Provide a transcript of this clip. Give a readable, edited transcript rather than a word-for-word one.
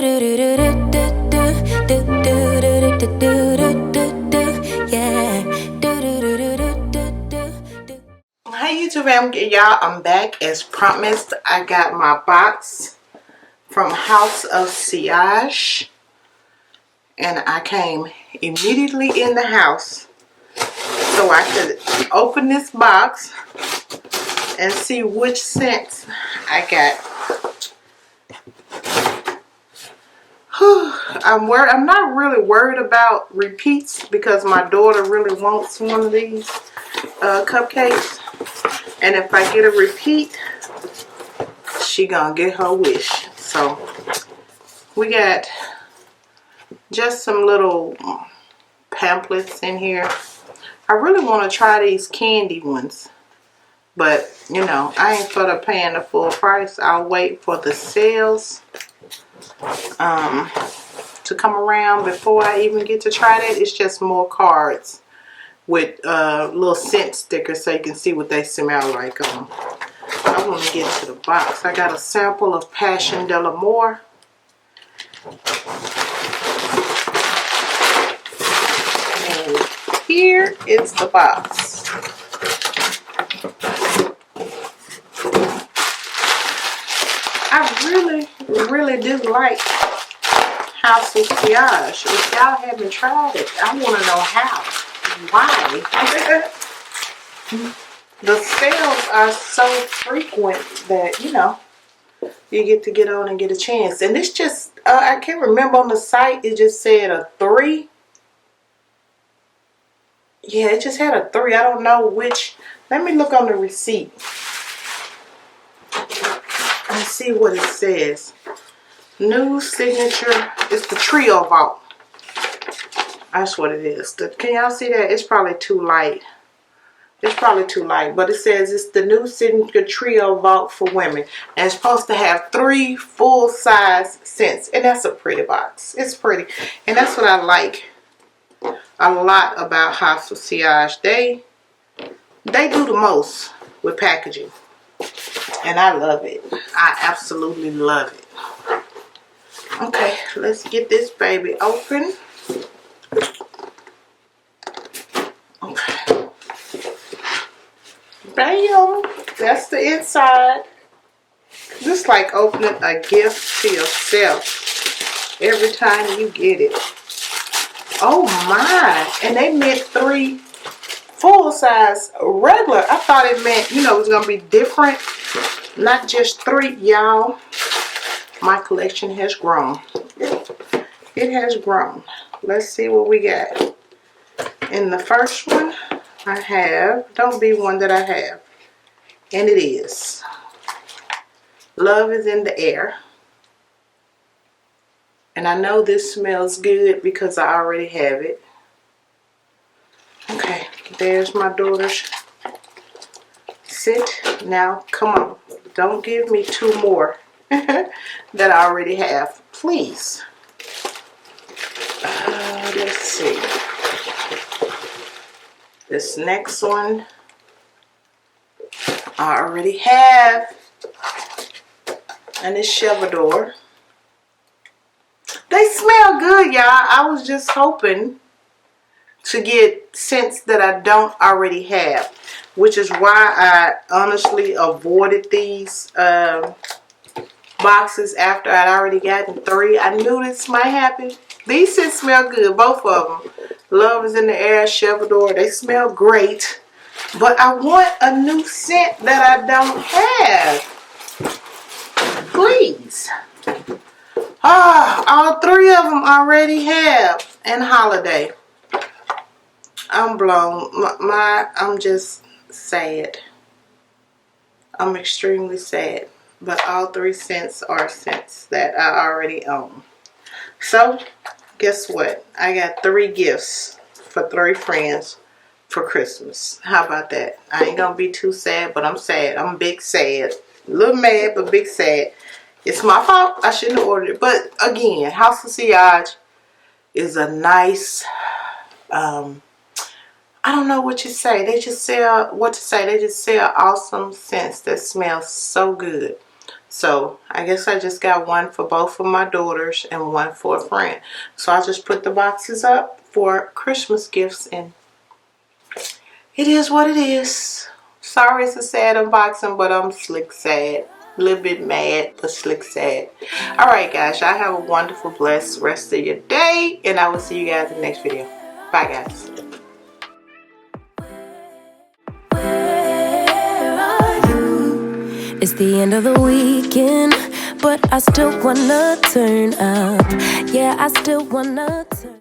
Hey YouTube, y'all, I'm back as promised. I got my box from House of Sillage, and I came immediately in the house so I could open this box and see which scents I got. I'm not really worried about repeats because my daughter really wants one of these cupcakes, and if I get a repeat, she gonna get her wish. So we got just some little pamphlets in here. I really want to try these candy ones, but you know, I ain't for the paying the full price. I'll wait for the sales to come around before I even get to try that. It's just more cards with little scent stickers so you can see what they smell like. I want to get to the box. I got a sample of Passion de l'Amour. And here is the box. I really do like House of Sillage. If y'all haven't tried it, I want to know how. Why? The sales are so frequent that, you know, you get to get on and get a chance. And this just, I can't remember on the site, it just said a 3. Yeah, it just had a 3. I don't know which. Let me look on the receipt and see what it says. New signature. It's the Trio Vault. That's what it is. Can y'all see that? It's probably too light. It's probably too light, but it says it's the new signature Trio Vault for women, and it's supposed to have 3 full-size scents, and that's a pretty box. It's pretty, and that's what I like a lot about House of Sillage. They do the most with packaging, and I love it. I absolutely love it. Okay, let's get this baby open. Okay. Bam! That's the inside. Just like opening a gift to yourself every time you get it. Oh my! And they meant 3 full-size regular. I thought it meant, you know, it was going to be different. Not just 3, y'all. My collection has grown. It has grown. Let's see what we got. In the first one, I have, don't be one that I have. And it is. Love is in the air. And I know this smells good because I already have it. Okay, there's my daughter's. Sit. Now, come on. Don't give me 2 more that I already have. Please. Let's see. This next one I already have, and it's Chevador. They smell good, y'all. I was just hoping to get scents that I don't already have, which is why I honestly avoided these boxes after I'd already gotten 3. I knew this might happen. These scents smell good, both of them. Love is in the air, Chevador. They smell great. But I want a new scent that I don't have. Please. All 3 of them already have. And holiday. I'm blown. I'm just sad. I'm extremely sad. But all 3 scents are scents that I already own. So, guess what? I got 3 gifts for 3 friends for Christmas. How about that? I ain't gonna be too sad, but I'm sad. I'm big sad. A little mad, but big sad. It's my fault. I shouldn't have ordered it. But again, House of Sillage is a nice, I don't know what you say. They just sell, what to say. They just sell awesome scents that smell so good. So I guess I just got one for both of my daughters and one for a friend. So I just put the boxes up for Christmas gifts, and it is what it is. Sorry it's a sad unboxing, but I'm slick sad. A little bit mad, but slick sad. Alright guys, y'all have a wonderful, blessed rest of your day, and I will see you guys in the next video. Bye guys. It's the end of the weekend, but I still wanna turn up. Yeah, I still wanna turn